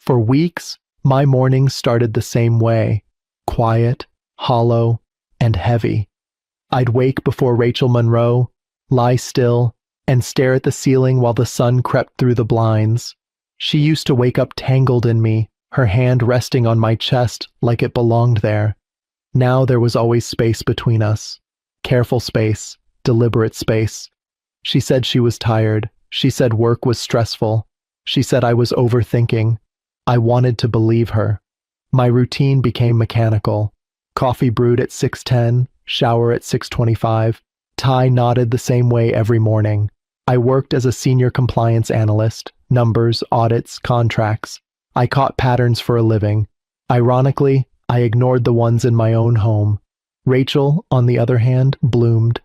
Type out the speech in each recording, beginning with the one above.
For weeks, my mornings started the same way, quiet, hollow, and heavy. I'd wake before Rachel Monroe, lie still, and stare at the ceiling while the sun crept through the blinds. She used to wake up tangled in me, her hand resting on my chest like it belonged there. Now there was always space between us. Careful space, deliberate space. She said she was tired. She said work was stressful. She said I was overthinking. I wanted to believe her. My routine became mechanical. Coffee brewed at 6:10, shower at 6:25. Tie knotted the same way every morning. I worked as a senior compliance analyst, numbers, audits, contracts. I caught patterns for a living. Ironically, I ignored the ones in my own home. Rachel, on the other hand, bloomed.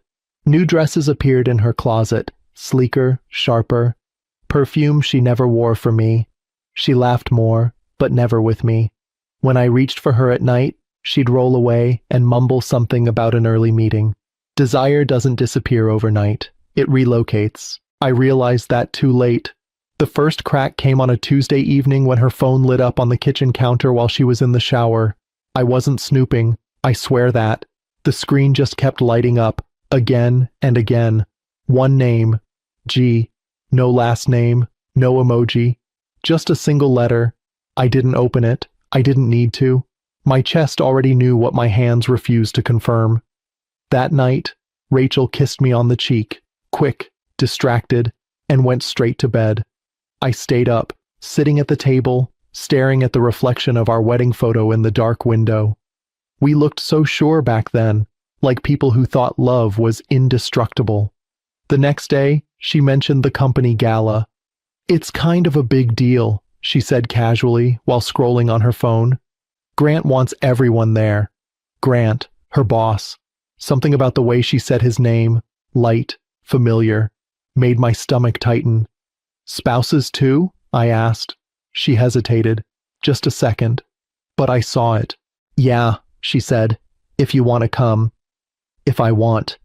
New dresses appeared in her closet, sleeker, sharper. Perfume she never wore for me. She laughed more, but never with me. When I reached for her at night, she'd roll away and mumble something about an early meeting. Desire doesn't disappear overnight. It relocates. I realized that too late. The first crack came on a Tuesday evening when her phone lit up on the kitchen counter while she was in the shower. I wasn't snooping, I swear that. The screen just kept lighting up, again and again. One name, G. No last name, no emoji. Just a single letter. I didn't open it. I didn't need to. My chest already knew what my hands refused to confirm. That night, Rachel kissed me on the cheek, quick, distracted, and went straight to bed. I stayed up, sitting at the table, staring at the reflection of our wedding photo in the dark window. We looked so sure back then, like people who thought love was indestructible. The next day, she mentioned the company gala. "It's kind of a big deal," she said casually while scrolling on her phone. "Grant wants everyone there." Grant, her boss. Something about the way she said his name, light, familiar, made my stomach tighten. "Spouses too?" I asked. She hesitated. Just a second. But I saw it. "Yeah," she said, "if you want to come." If I want.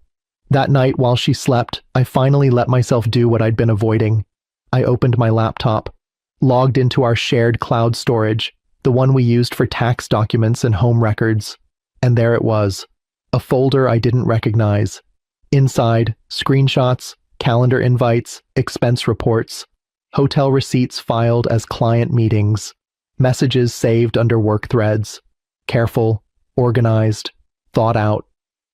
That night while she slept, I finally let myself do what I'd been avoiding. I opened my laptop, logged into our shared cloud storage, the one we used for tax documents and home records. And there it was, a folder I didn't recognize. Inside, screenshots, calendar invites, expense reports, hotel receipts filed as client meetings, messages saved under work threads. Careful, organized, thought out.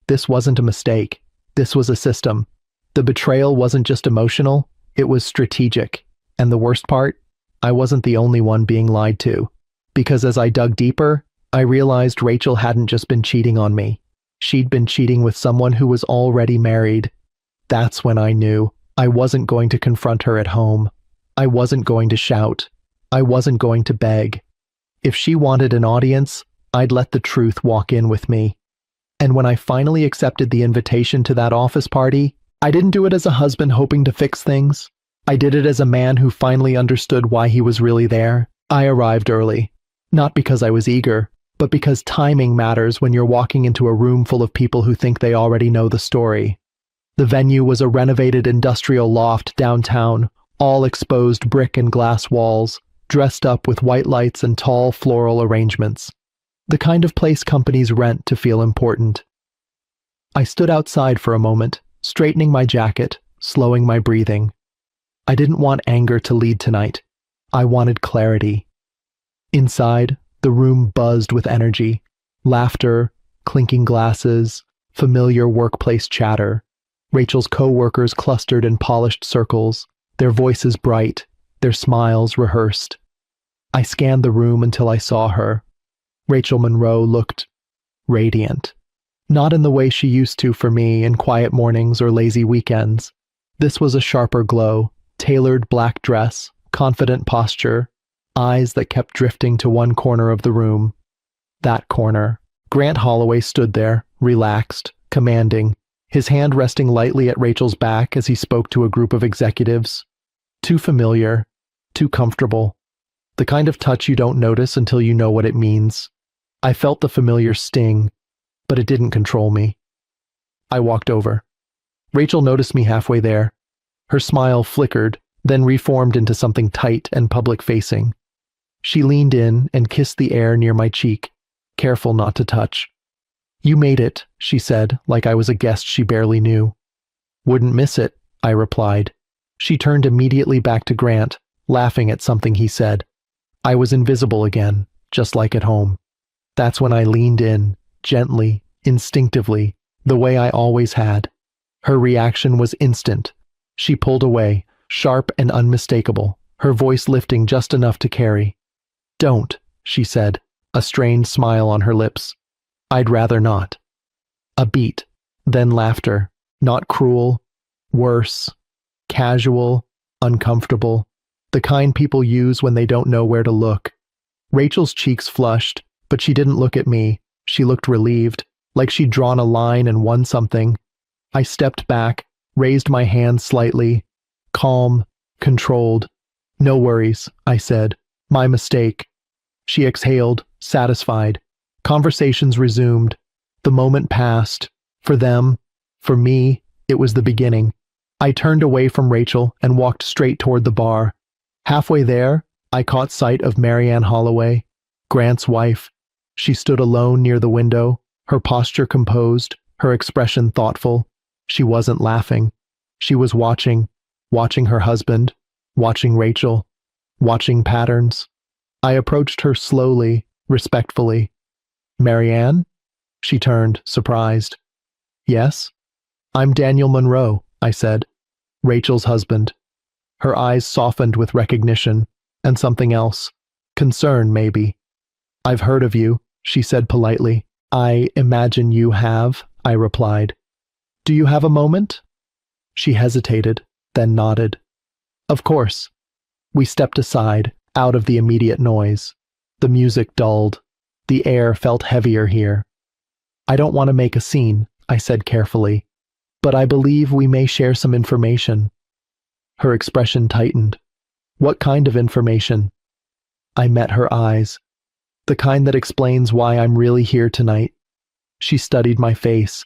This wasn't a mistake. This was a system. The betrayal wasn't just emotional, it was strategic. And the worst part? I wasn't the only one being lied to. Because as I dug deeper, I realized Rachel hadn't just been cheating on me. She'd been cheating with someone who was already married. That's when I knew. I wasn't going to confront her at home. I wasn't going to shout. I wasn't going to beg. If she wanted an audience, I'd let the truth walk in with me. And when I finally accepted the invitation to that office party, I didn't do it as a husband hoping to fix things. I did it as a man who finally understood why he was really there. I arrived early. Not because I was eager, but because timing matters when you're walking into a room full of people who think they already know the story. The venue was a renovated industrial loft downtown, all exposed brick and glass walls, dressed up with white lights and tall floral arrangements. The kind of place companies rent to feel important. I stood outside for a moment, straightening my jacket, slowing my breathing. I didn't want anger to lead tonight. I wanted clarity. Inside, the room buzzed with energy, laughter, clinking glasses, familiar workplace chatter. Rachel's co-workers clustered in polished circles, their voices bright, their smiles rehearsed. I scanned the room until I saw her. Rachel Monroe looked radiant. Not in the way she used to for me in quiet mornings or lazy weekends. This was a sharper glow, tailored black dress, confident posture, eyes that kept drifting to one corner of the room. That corner. Grant Holloway stood there, relaxed, commanding, his hand resting lightly at Rachel's back as he spoke to a group of executives. Too familiar, too comfortable. The kind of touch you don't notice until you know what it means. I felt the familiar sting, but it didn't control me. I walked over. Rachel noticed me halfway there. Her smile flickered, then reformed into something tight and public-facing. She leaned in and kissed the air near my cheek, careful not to touch. "You made it," she said, like I was a guest she barely knew. "Wouldn't miss it," I replied. She turned immediately back to Grant, laughing at something he said. I was invisible again, just like at home. That's when I leaned in, gently, instinctively, the way I always had. Her reaction was instant. She pulled away, sharp and unmistakable, her voice lifting just enough to carry. "Don't," she said, a strained smile on her lips. "I'd rather not." A beat, then laughter, not cruel, worse, casual, uncomfortable, the kind people use when they don't know where to look. Rachel's cheeks flushed, but she didn't look at me. She looked relieved, like she'd drawn a line and won something. I stepped back, raised my hand slightly, calm, controlled. "No worries," I said. "My mistake." She exhaled, satisfied. Conversations resumed. The moment passed. For them, for me, it was the beginning. I turned away from Rachel and walked straight toward the bar. Halfway there, I caught sight of Marianne Holloway, Grant's wife. She stood alone near the window, her posture composed, her expression thoughtful. She wasn't laughing. She was watching her husband, watching Rachel, watching patterns. I approached her slowly, respectfully. "Marianne?" She turned, surprised. "Yes?" "I'm Daniel Monroe," I said. "Rachel's husband." Her eyes softened with recognition, and something else. Concern, maybe. "I've heard of you," she said politely. "I imagine you have," I replied. "Do you have a moment?" She hesitated, then nodded. "Of course." We stepped aside, out of the immediate noise. The music dulled. The air felt heavier here. "I don't want to make a scene," I said carefully, "but I believe we may share some information." Her expression tightened. "What kind of information?" I met her eyes. "The kind that explains why I'm really here tonight." She studied my face.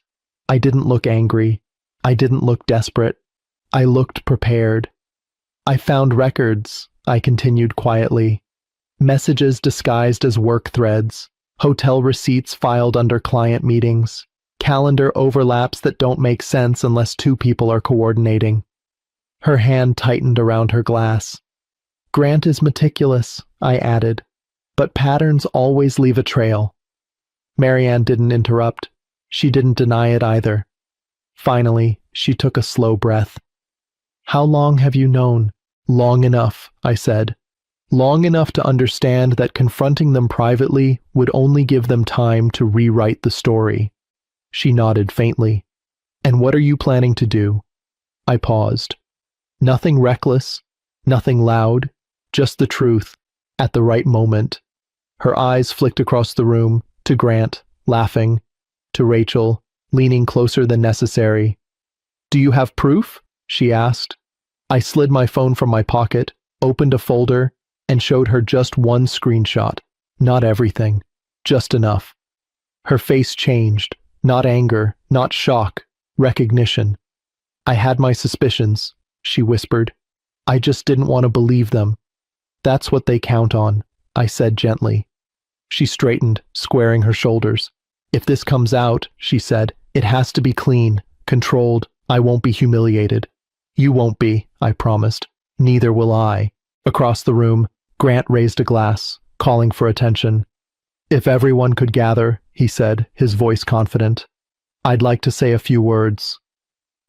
I didn't look angry. I didn't look desperate. I looked prepared. "I found records," I continued quietly. "Messages disguised as work threads, hotel receipts filed under client meetings, calendar overlaps that don't make sense unless two people are coordinating." Her hand tightened around her glass. "Grant is meticulous," I added, "but patterns always leave a trail." Marianne didn't interrupt. She didn't deny it either. Finally, she took a slow breath. "How long have you known?" "Long enough," I said. "Long enough to understand that confronting them privately would only give them time to rewrite the story." She nodded faintly. "And what are you planning to do?" I paused. Nothing reckless, nothing loud, just the truth, at the right moment. Her eyes flicked across the room, to Grant, laughing, to Rachel, leaning closer than necessary. "Do you have proof?" she asked. I slid my phone from my pocket, opened a folder, and showed her just one screenshot. Not everything, just enough. Her face changed, not anger, not shock, recognition. "I had my suspicions," she whispered. "I just didn't want to believe them." "That's what they count on," I said gently. She straightened, squaring her shoulders. "If this comes out," she said, "it has to be clean, controlled. I won't be humiliated." "You won't be," I promised. "Neither will I." Across the room, Grant raised a glass, calling for attention. "If everyone could gather," he said, his voice confident, "I'd like to say a few words."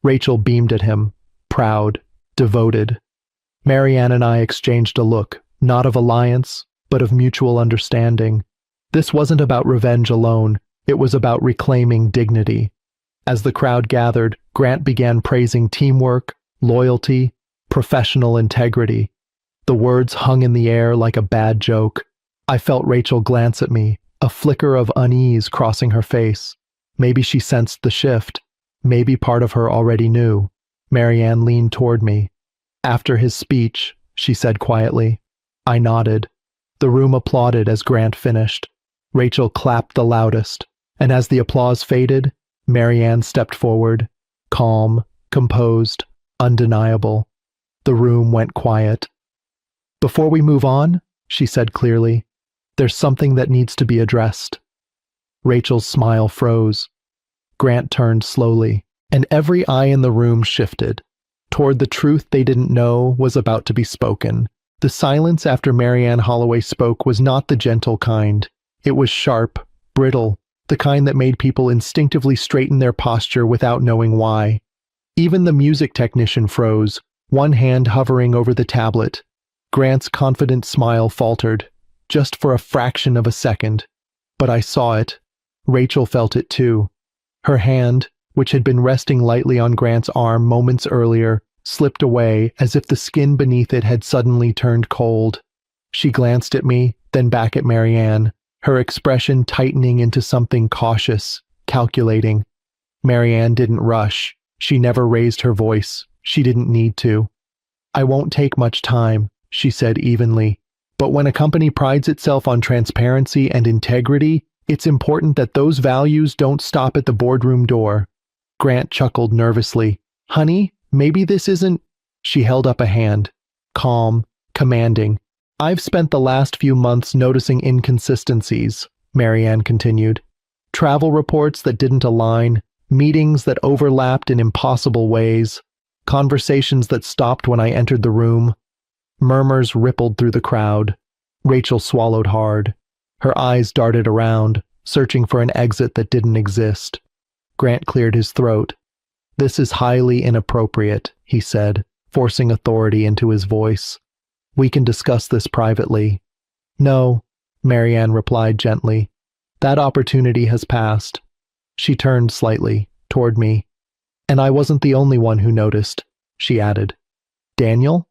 Rachel beamed at him, proud, devoted. Marianne and I exchanged a look, not of alliance, but of mutual understanding. This wasn't about revenge alone, it was about reclaiming dignity. As the crowd gathered, Grant began praising teamwork, loyalty, professional integrity. The words hung in the air like a bad joke. I felt Rachel glance at me, a flicker of unease crossing her face. Maybe she sensed the shift. Maybe part of her already knew. Marianne leaned toward me. "After his speech," she said quietly. I nodded. The room applauded as Grant finished. Rachel clapped the loudest, and as the applause faded, Marianne stepped forward, calm, composed, undeniable. The room went quiet. "Before we move on," she said clearly. There's something that needs to be addressed. Rachel's smile froze. Grant turned slowly, and every eye in the room shifted toward the truth they didn't know was about to be spoken. The silence after Marianne Holloway spoke was not the gentle kind. It was sharp, brittle, the kind that made people instinctively straighten their posture without knowing why. Even the music technician froze, one hand hovering over the tablet. Grant's confident smile faltered, just for a fraction of a second. But I saw it. Rachel felt it too. Her hand, which had been resting lightly on Grant's arm moments earlier, slipped away as if the skin beneath it had suddenly turned cold. She glanced at me, then back at Marianne, her expression tightening into something cautious, calculating. Marianne didn't rush. She never raised her voice. She didn't need to. I won't take much time, she said evenly. But when a company prides itself on transparency and integrity, it's important that those values don't stop at the boardroom door. Grant chuckled nervously. Honey, maybe this isn't... She held up a hand. Calm, commanding. I've spent the last few months noticing inconsistencies, Marianne continued. Travel reports that didn't align, meetings that overlapped in impossible ways, conversations that stopped when I entered the room. Murmurs rippled through the crowd. Rachel swallowed hard. Her eyes darted around, searching for an exit that didn't exist. Grant cleared his throat. This is highly inappropriate, he said, forcing authority into his voice. We can discuss this privately. No, Marianne replied gently. That opportunity has passed. She turned slightly, toward me. And I wasn't the only one who noticed, she added. Daniel?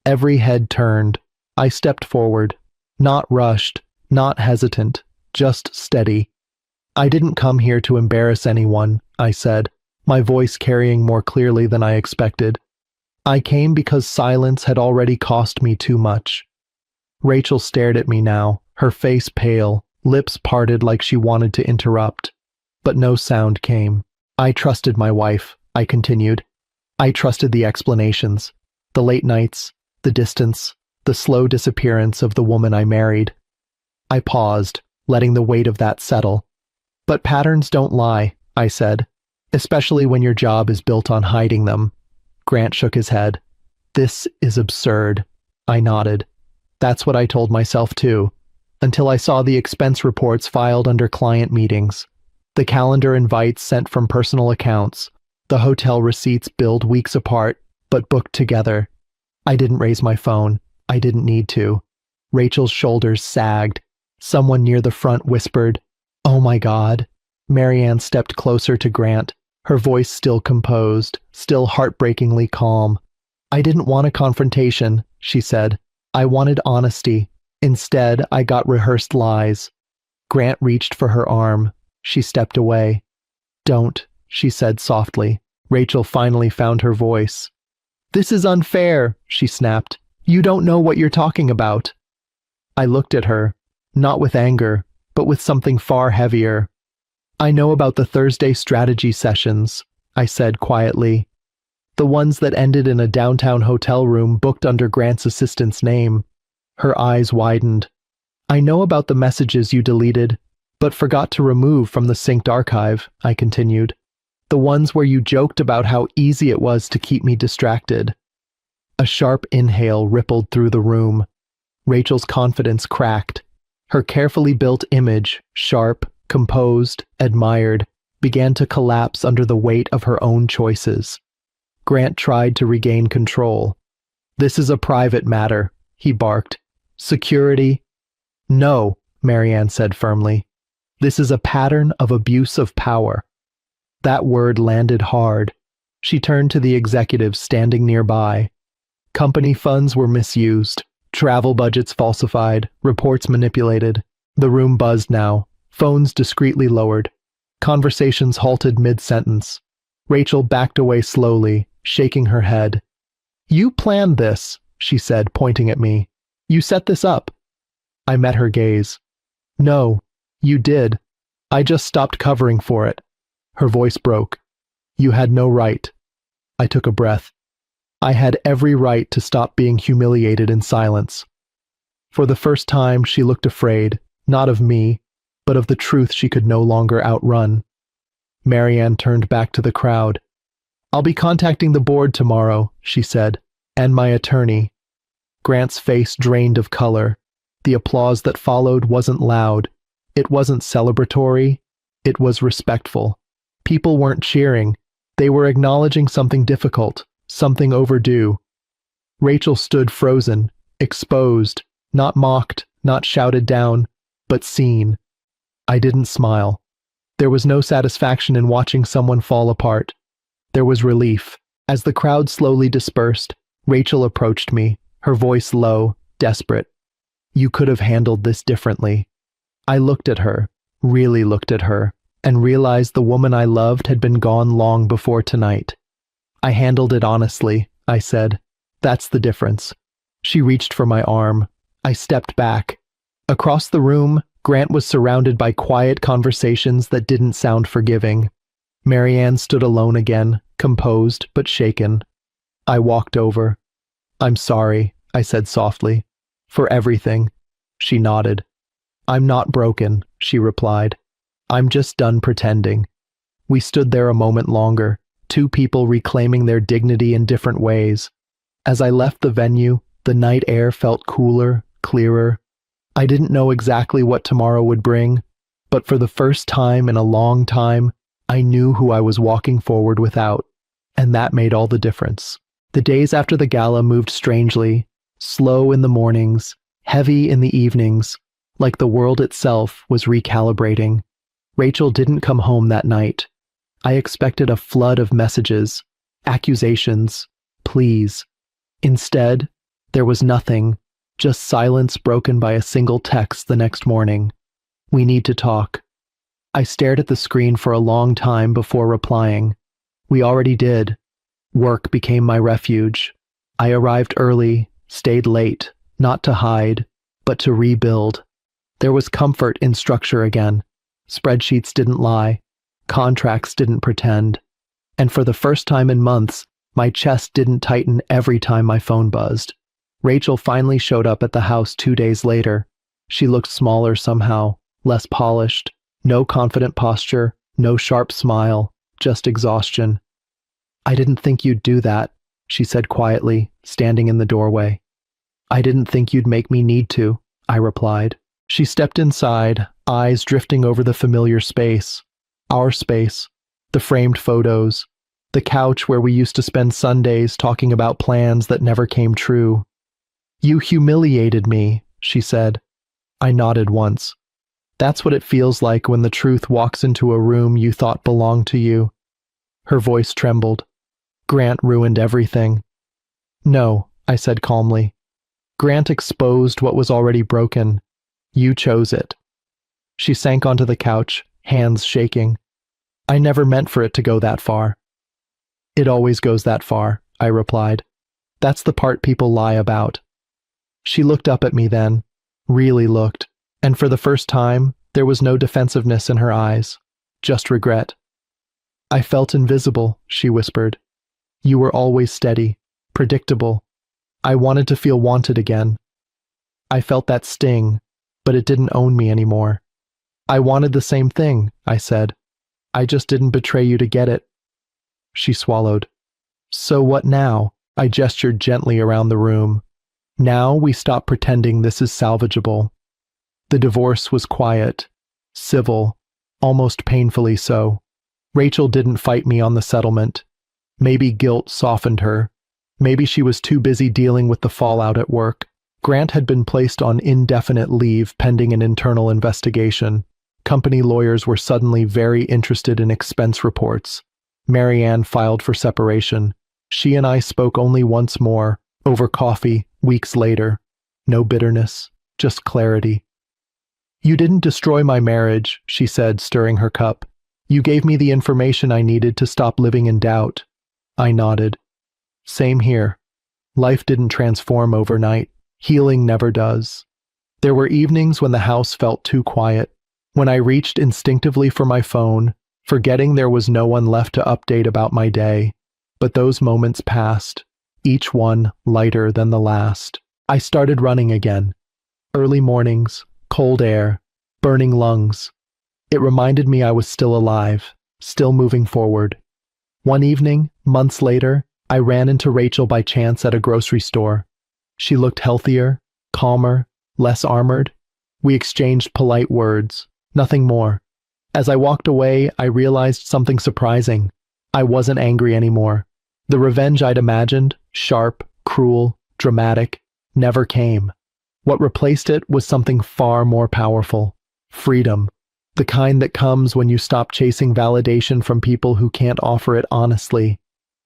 Every head turned. I stepped forward, not rushed, not hesitant, just steady. I didn't come here to embarrass anyone, I said, my voice carrying more clearly than I expected. I came because silence had already cost me too much. Rachel stared at me now, her face pale, lips parted like she wanted to interrupt. But no sound came. I trusted my wife, I continued. I trusted the explanations, the late nights, the distance, the slow disappearance of the woman I married. I paused, letting the weight of that settle. But patterns don't lie, I said, especially when your job is built on hiding them. Grant shook his head. This is absurd. I nodded. That's what I told myself too, until I saw the expense reports filed under client meetings, the calendar invites sent from personal accounts, the hotel receipts billed weeks apart, but booked together. I didn't raise my phone. I didn't need to. Rachel's shoulders sagged. Someone near the front whispered, "Oh my God." Marianne stepped closer to Grant, her voice still composed, still heartbreakingly calm. I didn't want a confrontation, she said. I wanted honesty. Instead, I got rehearsed lies. Grant reached for her arm. She stepped away. Don't, she said softly. Rachel finally found her voice. This is unfair, she snapped. You don't know what you're talking about. I looked at her, not with anger, but with something far heavier. I know about the Thursday strategy sessions, I said quietly. The ones that ended in a downtown hotel room booked under Grant's assistant's name. Her eyes widened. I know about the messages you deleted, but forgot to remove from the synced archive, I continued. The ones where you joked about how easy it was to keep me distracted. A sharp inhale rippled through the room. Rachel's confidence cracked. Her carefully built image, sharp, composed, admired, began to collapse under the weight of her own choices. Grant tried to regain control. This is a private matter, he barked. Security? No, Marianne said firmly. This is a pattern of abuse of power. That word landed hard. She turned to the executives standing nearby. Company funds were misused, travel budgets falsified, reports manipulated. The room buzzed now, phones discreetly lowered. Conversations halted mid-sentence. Rachel backed away slowly, shaking her head. You planned this, she said, pointing at me. You set this up. I met her gaze. No, you did. I just stopped covering for it. Her voice broke. You had no right. I took a breath. I had every right to stop being humiliated in silence. For the first time, she looked afraid, not of me, but of the truth she could no longer outrun. Marianne turned back to the crowd. "I'll be contacting the board tomorrow," she said, "and my attorney." Grant's face drained of color. The applause that followed wasn't loud. It wasn't celebratory. It was respectful. People weren't cheering. They were acknowledging something difficult, something overdue. Rachel stood frozen, exposed, not mocked, not shouted down, but seen. I didn't smile. There was no satisfaction in watching someone fall apart. There was relief. As the crowd slowly dispersed, Rachel approached me, her voice low, desperate. "You could have handled this differently." I looked at her, really looked at her, and realized the woman I loved had been gone long before tonight. "I handled it honestly," I said. "That's the difference." She reached for my arm. I stepped back. Across the room, Grant was surrounded by quiet conversations that didn't sound forgiving. Marianne stood alone again, composed but shaken. I walked over. "I'm sorry," I said softly. "For everything." She nodded. "I'm not broken," she replied. "I'm just done pretending." We stood there a moment longer, two people reclaiming their dignity in different ways. As I left the venue, the night air felt cooler, clearer. I didn't know exactly what tomorrow would bring, but for the first time in a long time, I knew who I was walking forward without, and that made all the difference. The days after the gala moved strangely, slow in the mornings, heavy in the evenings, like the world itself was recalibrating. Rachel didn't come home that night. I expected a flood of messages, accusations, pleas. Instead, there was nothing, just silence broken by a single text the next morning. "We need to talk." I stared at the screen for a long time before replying. We already did. Work became my refuge. I arrived early, stayed late, not to hide, but to rebuild. There was comfort in structure again. Spreadsheets didn't lie. Contracts didn't pretend. And for the first time in months, my chest didn't tighten every time my phone buzzed. Rachel finally showed up at the house 2 days later. She looked smaller somehow, less polished, no confident posture, no sharp smile, just exhaustion. "I didn't think you'd do that," she said quietly, standing in the doorway. "I didn't think you'd make me need to," I replied. She stepped inside, eyes drifting over the familiar space. Our space, the framed photos, the couch where we used to spend Sundays talking about plans that never came true. "You humiliated me," she said. I nodded once. "That's what it feels like when the truth walks into a room you thought belonged to you." Her voice trembled. "Grant ruined everything." "No," I said calmly. "Grant exposed what was already broken. You chose it." She sank onto the couch, hands shaking. "I never meant for it to go that far." "It always goes that far," I replied. "That's the part people lie about." She looked up at me then, really looked, and for the first time, there was no defensiveness in her eyes, just regret. "I felt invisible," she whispered. "You were always steady, predictable. I wanted to feel wanted again. I felt that sting, but it didn't own me anymore." "I wanted the same thing," I said. "I just didn't betray you to get it." She swallowed. "So what now?" I gestured gently around the room. "Now we stop pretending this is salvageable." The divorce was quiet, civil, almost painfully so. Rachel didn't fight me on the settlement. Maybe guilt softened her. Maybe she was too busy dealing with the fallout at work. Grant had been placed on indefinite leave pending an internal investigation. Company lawyers were suddenly very interested in expense reports. Marianne filed for separation. She and I spoke only once more, over coffee, weeks later. No bitterness, just clarity. "You didn't destroy my marriage," she said, stirring her cup. "You gave me the information I needed to stop living in doubt." I nodded. "Same here. Life didn't transform overnight. Healing never does." There were evenings when the house felt too quiet, when I reached instinctively for my phone, forgetting there was no one left to update about my day. But those moments passed, each one lighter than the last. I started running again. Early mornings, cold air, burning lungs. It reminded me I was still alive, still moving forward. One evening, months later, I ran into Rachel by chance at a grocery store. She looked healthier, calmer, less armored. We exchanged polite words, nothing more. As I walked away, I realized something surprising. I wasn't angry anymore. The revenge I'd imagined, sharp, cruel, dramatic, never came. What replaced it was something far more powerful: freedom. The kind that comes when you stop chasing validation from people who can't offer it honestly.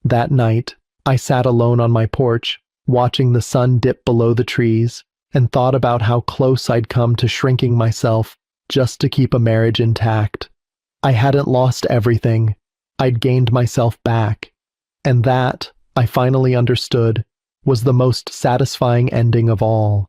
That night, I sat alone on my porch, watching the sun dip below the trees, and thought about how close I'd come to shrinking myself just to keep a marriage intact. I hadn't lost everything. I'd gained myself back. And that, I finally understood, was the most satisfying ending of all.